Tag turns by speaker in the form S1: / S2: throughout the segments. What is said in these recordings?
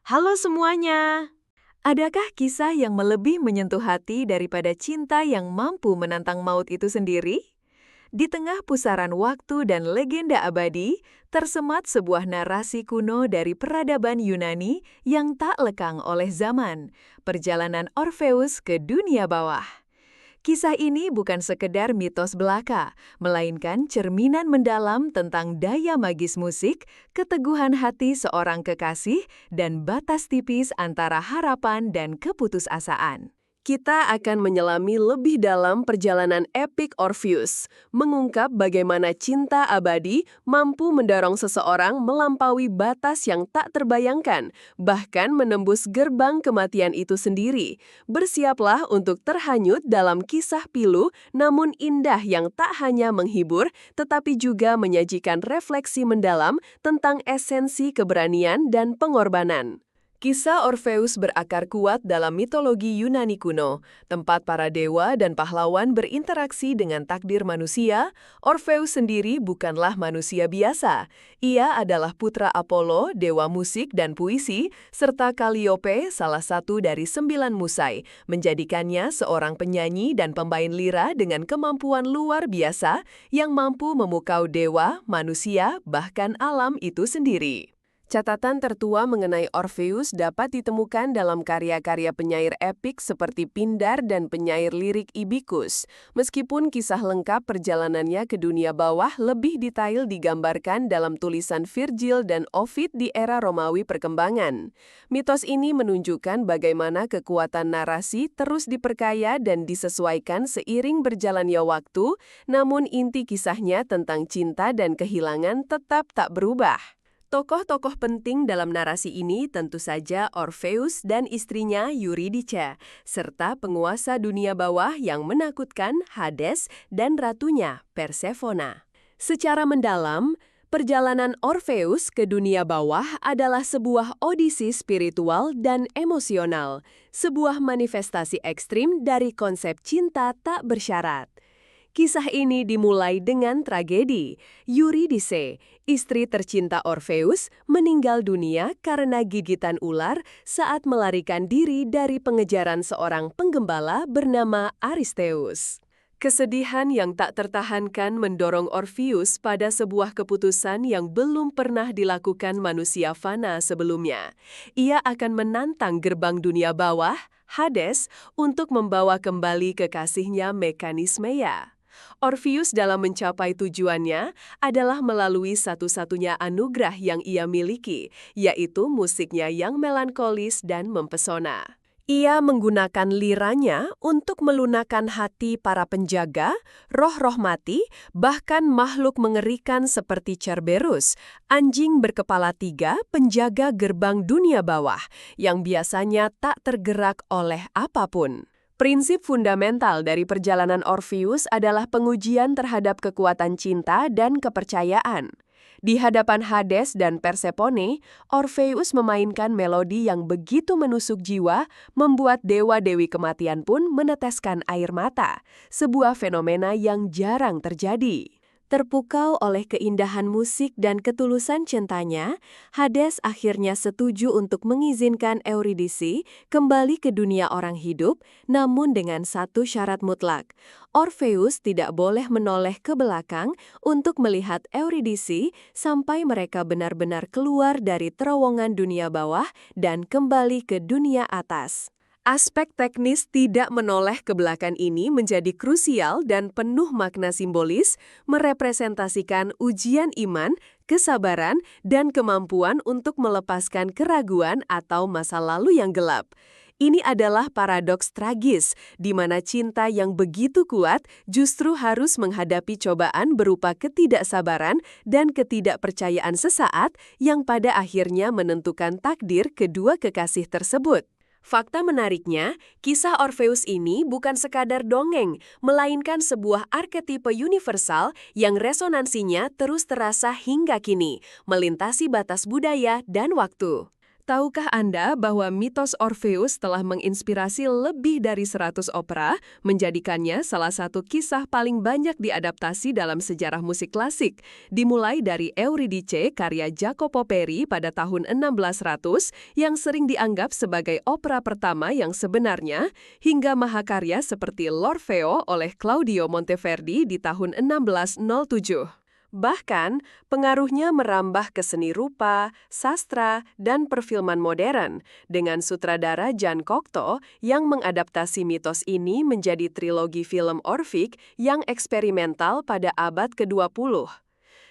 S1: Halo semuanya! Adakah kisah yang lebih menyentuh hati daripada cinta yang mampu menantang maut itu sendiri? Di tengah pusaran waktu dan legenda abadi, tersemat sebuah narasi kuno dari peradaban Yunani yang tak lekang oleh zaman, perjalanan Orpheus ke dunia bawah. Kisah ini bukan sekedar mitos belaka, melainkan cerminan mendalam tentang daya magis musik, keteguhan hati seorang kekasih, dan batas tipis antara harapan dan keputusasaan. Kita akan menyelami lebih dalam perjalanan epik Orpheus, mengungkap bagaimana cinta abadi mampu mendorong seseorang melampaui batas yang tak terbayangkan, bahkan menembus gerbang kematian itu sendiri. Bersiaplah untuk terhanyut dalam kisah pilu namun indah yang tak hanya menghibur, tetapi juga menyajikan refleksi mendalam tentang esensi keberanian dan pengorbanan. Kisah Orpheus berakar kuat dalam mitologi Yunani kuno, tempat para dewa dan pahlawan berinteraksi dengan takdir manusia. Orpheus sendiri bukanlah manusia biasa. Ia adalah putra Apollo, dewa musik dan puisi, serta Calliope, salah satu dari 9 musai, menjadikannya seorang penyanyi dan pemain lira dengan kemampuan luar biasa yang mampu memukau dewa, manusia, bahkan alam itu sendiri. Catatan tertua mengenai Orpheus dapat ditemukan dalam karya-karya penyair epik seperti Pindar dan penyair lirik Ibycus. Meskipun kisah lengkap perjalanannya ke dunia bawah lebih detail digambarkan dalam tulisan Virgil dan Ovid di era Romawi perkembangan. Mitos ini menunjukkan bagaimana kekuatan narasi terus diperkaya dan disesuaikan seiring berjalannya waktu, namun inti kisahnya tentang cinta dan kehilangan tetap tak berubah. Tokoh-tokoh penting dalam narasi ini tentu saja Orpheus dan istrinya Eurydice, serta penguasa dunia bawah yang menakutkan Hades dan ratunya Persephone. Secara mendalam, perjalanan Orpheus ke dunia bawah adalah sebuah audisi spiritual dan emosional, sebuah manifestasi ekstrim dari konsep cinta tak bersyarat. Kisah ini dimulai dengan tragedi. Eurydice, istri tercinta Orpheus, meninggal dunia karena gigitan ular saat melarikan diri dari pengejaran seorang penggembala bernama Aristeus. Kesedihan yang tak tertahankan mendorong Orpheus pada sebuah keputusan yang belum pernah dilakukan manusia fana sebelumnya. Ia akan menantang gerbang dunia bawah, Hades, untuk membawa kembali kekasihnya Mekanismeia. Orpheus dalam mencapai tujuannya adalah melalui satu-satunya anugerah yang ia miliki, yaitu musiknya yang melankolis dan mempesona. Ia menggunakan liranya untuk melunakkan hati para penjaga, roh-roh mati, bahkan makhluk mengerikan seperti Cerberus, anjing berkepala 3 penjaga gerbang dunia bawah, yang biasanya tak tergerak oleh apapun. Prinsip fundamental dari perjalanan Orpheus adalah pengujian terhadap kekuatan cinta dan kepercayaan. Di hadapan Hades dan Persephone, Orpheus memainkan melodi yang begitu menusuk jiwa, membuat dewa-dewi kematian pun meneteskan air mata, sebuah fenomena yang jarang terjadi. Terpukau oleh keindahan musik dan ketulusan cintanya, Hades akhirnya setuju untuk mengizinkan Eurydice kembali ke dunia orang hidup, namun dengan satu syarat mutlak. Orpheus tidak boleh menoleh ke belakang untuk melihat Eurydice sampai mereka benar-benar keluar dari terowongan dunia bawah dan kembali ke dunia atas. Aspek teknis tidak menoleh ke belakang ini menjadi krusial dan penuh makna simbolis, merepresentasikan ujian iman, kesabaran, dan kemampuan untuk melepaskan keraguan atau masa lalu yang gelap. Ini adalah paradoks tragis, di mana cinta yang begitu kuat justru harus menghadapi cobaan berupa ketidaksabaran dan ketidakpercayaan sesaat yang pada akhirnya menentukan takdir kedua kekasih tersebut. Fakta menariknya, kisah Orpheus ini bukan sekadar dongeng, melainkan sebuah arketipe universal yang resonansinya terus terasa hingga kini, melintasi batas budaya dan waktu. Tahukah Anda bahwa mitos Orpheus telah menginspirasi lebih dari 100 opera, menjadikannya salah satu kisah paling banyak diadaptasi dalam sejarah musik klasik, dimulai dari Euridice karya Jacopo Peri pada tahun 1600 yang sering dianggap sebagai opera pertama yang sebenarnya, hingga mahakarya seperti L'Orfeo oleh Claudio Monteverdi di tahun 1607. Bahkan, pengaruhnya merambah ke seni rupa, sastra, dan perfilman modern, dengan sutradara Jan Cocteau yang mengadaptasi mitos ini menjadi trilogi film Orphic yang eksperimental pada abad ke-20.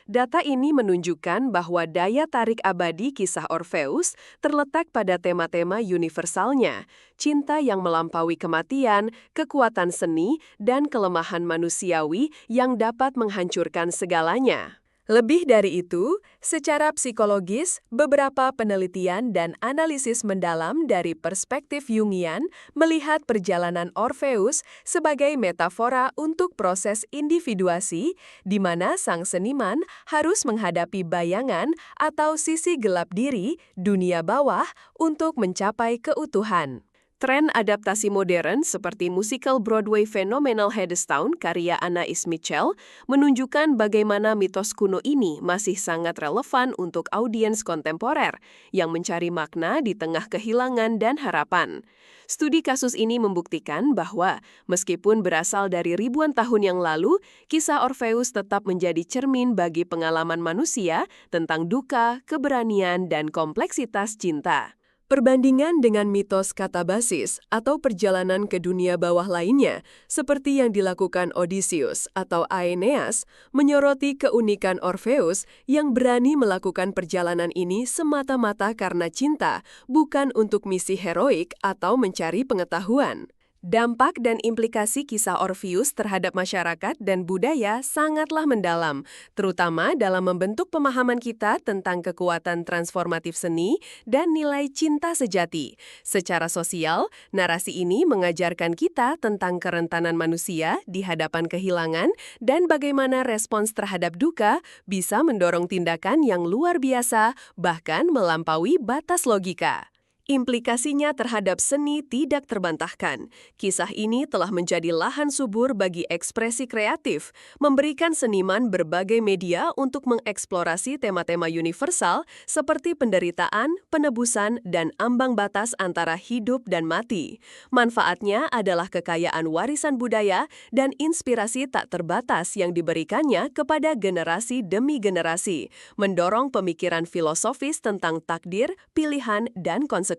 S1: Data ini menunjukkan bahwa daya tarik abadi kisah Orpheus terletak pada tema-tema universalnya, cinta yang melampaui kematian, kekuatan seni, dan kelemahan manusiawi yang dapat menghancurkan segalanya. Lebih dari itu, secara psikologis, beberapa penelitian dan analisis mendalam dari perspektif Jungian melihat perjalanan Orpheus sebagai metafora untuk proses individuasi, di mana sang seniman harus menghadapi bayangan atau sisi gelap diri, dunia bawah, untuk mencapai keutuhan. Tren adaptasi modern seperti musikal Broadway fenomenal Hadestown karya Anais Mitchell menunjukkan bagaimana mitos kuno ini masih sangat relevan untuk audiens kontemporer yang mencari makna di tengah kehilangan dan harapan. Studi kasus ini membuktikan bahwa meskipun berasal dari ribuan tahun yang lalu, kisah Orpheus tetap menjadi cermin bagi pengalaman manusia tentang duka, keberanian, dan kompleksitas cinta. Perbandingan dengan mitos katabasis atau perjalanan ke dunia bawah lainnya, seperti yang dilakukan Odysseus atau Aeneas, menyoroti keunikan Orpheus yang berani melakukan perjalanan ini semata-mata karena cinta, bukan untuk misi heroik atau mencari pengetahuan. Dampak dan implikasi kisah Orpheus terhadap masyarakat dan budaya sangatlah mendalam, terutama dalam membentuk pemahaman kita tentang kekuatan transformatif seni dan nilai cinta sejati. Secara sosial, narasi ini mengajarkan kita tentang kerentanan manusia di hadapan kehilangan dan bagaimana respons terhadap duka bisa mendorong tindakan yang luar biasa, bahkan melampaui batas logika. Implikasinya terhadap seni tidak terbantahkan. Kisah ini telah menjadi lahan subur bagi ekspresi kreatif, memberikan seniman berbagai media untuk mengeksplorasi tema-tema universal seperti penderitaan, penebusan, dan ambang batas antara hidup dan mati. Manfaatnya adalah kekayaan warisan budaya dan inspirasi tak terbatas yang diberikannya kepada generasi demi generasi, mendorong pemikiran filosofis tentang takdir, pilihan, dan konsekuensi.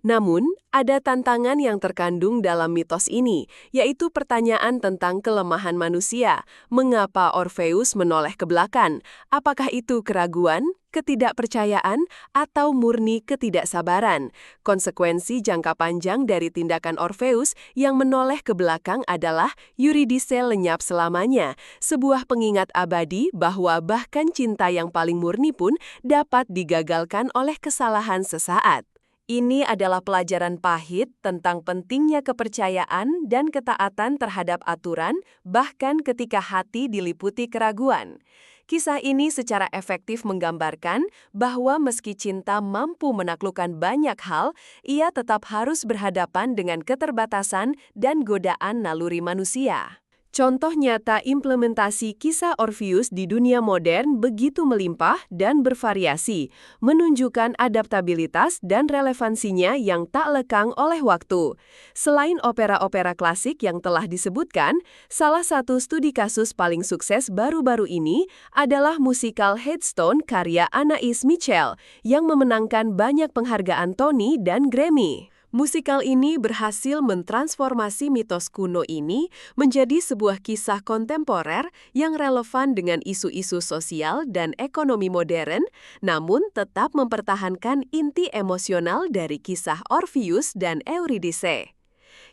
S1: Namun, ada tantangan yang terkandung dalam mitos ini, yaitu pertanyaan tentang kelemahan manusia. Mengapa Orpheus menoleh ke belakang? Apakah itu keraguan, ketidakpercayaan, atau murni ketidaksabaran? Konsekuensi jangka panjang dari tindakan Orpheus yang menoleh ke belakang adalah Eurydice lenyap selamanya, sebuah pengingat abadi bahwa bahkan cinta yang paling murni pun dapat digagalkan oleh kesalahan sesaat. Ini adalah pelajaran pahit tentang pentingnya kepercayaan dan ketaatan terhadap aturan, bahkan ketika hati diliputi keraguan. Kisah ini secara efektif menggambarkan bahwa meski cinta mampu menaklukkan banyak hal, ia tetap harus berhadapan dengan keterbatasan dan godaan naluri manusia. Contoh nyata implementasi kisah Orpheus di dunia modern begitu melimpah dan bervariasi, menunjukkan adaptabilitas dan relevansinya yang tak lekang oleh waktu. Selain opera-opera klasik yang telah disebutkan, salah satu studi kasus paling sukses baru-baru ini adalah musikal Headstone karya Anais Mitchell yang memenangkan banyak penghargaan Tony dan Grammy. Musikal ini berhasil mentransformasi mitos kuno ini menjadi sebuah kisah kontemporer yang relevan dengan isu-isu sosial dan ekonomi modern, namun tetap mempertahankan inti emosional dari kisah Orpheus dan Euridice.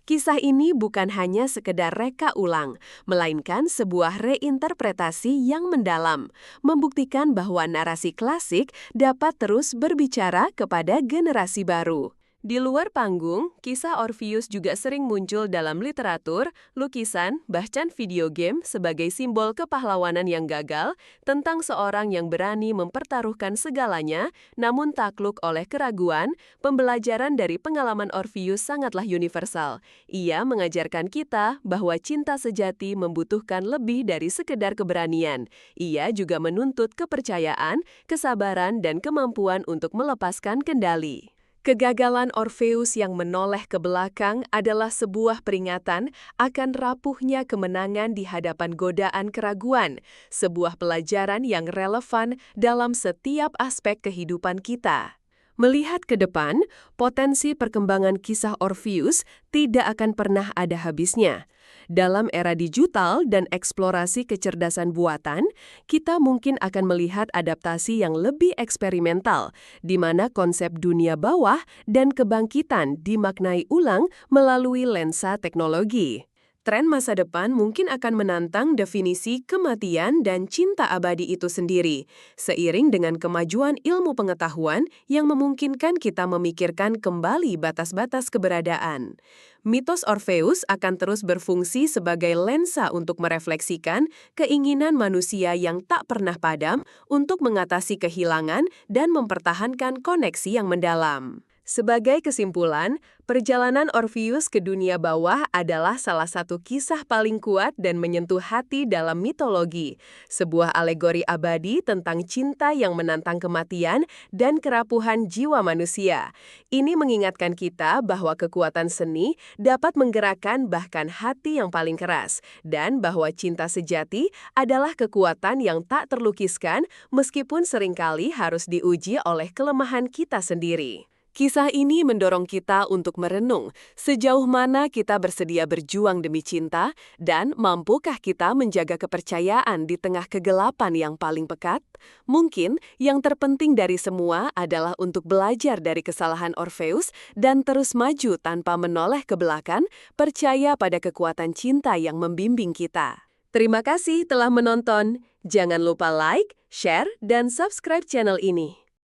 S1: Kisah ini bukan hanya sekedar reka ulang, melainkan sebuah reinterpretasi yang mendalam, membuktikan bahwa narasi klasik dapat terus berbicara kepada generasi baru. Di luar panggung, kisah Orpheus juga sering muncul dalam literatur, lukisan, bahkan video game sebagai simbol kepahlawanan yang gagal, tentang seorang yang berani mempertaruhkan segalanya, namun takluk oleh keraguan. Pembelajaran dari pengalaman Orpheus sangatlah universal. Ia mengajarkan kita bahwa cinta sejati membutuhkan lebih dari sekedar keberanian. Ia juga menuntut kepercayaan, kesabaran, dan kemampuan untuk melepaskan kendali. Kegagalan Orpheus yang menoleh ke belakang adalah sebuah peringatan akan rapuhnya kemenangan di hadapan godaan keraguan, sebuah pelajaran yang relevan dalam setiap aspek kehidupan kita. Melihat ke depan, potensi perkembangan kisah Orpheus tidak akan pernah ada habisnya. Dalam era digital dan eksplorasi kecerdasan buatan, kita mungkin akan melihat adaptasi yang lebih eksperimental, di mana konsep dunia bawah dan kebangkitan dimaknai ulang melalui lensa teknologi. Tren masa depan mungkin akan menantang definisi kematian dan cinta abadi itu sendiri, seiring dengan kemajuan ilmu pengetahuan yang memungkinkan kita memikirkan kembali batas-batas keberadaan. Mitos Orpheus akan terus berfungsi sebagai lensa untuk merefleksikan keinginan manusia yang tak pernah padam untuk mengatasi kehilangan dan mempertahankan koneksi yang mendalam. Sebagai kesimpulan, perjalanan Orpheus ke dunia bawah adalah salah satu kisah paling kuat dan menyentuh hati dalam mitologi, sebuah alegori abadi tentang cinta yang menantang kematian dan kerapuhan jiwa manusia. Ini mengingatkan kita bahwa kekuatan seni dapat menggerakkan bahkan hati yang paling keras, dan bahwa cinta sejati adalah kekuatan yang tak terlukiskan meskipun seringkali harus diuji oleh kelemahan kita sendiri. Kisah ini mendorong kita untuk merenung sejauh mana kita bersedia berjuang demi cinta dan mampukah kita menjaga kepercayaan di tengah kegelapan yang paling pekat. Mungkin yang terpenting dari semua adalah untuk belajar dari kesalahan Orpheus dan terus maju tanpa menoleh ke belakang, percaya pada kekuatan cinta yang membimbing kita. Terima kasih telah menonton. Jangan lupa like, share, dan subscribe channel ini.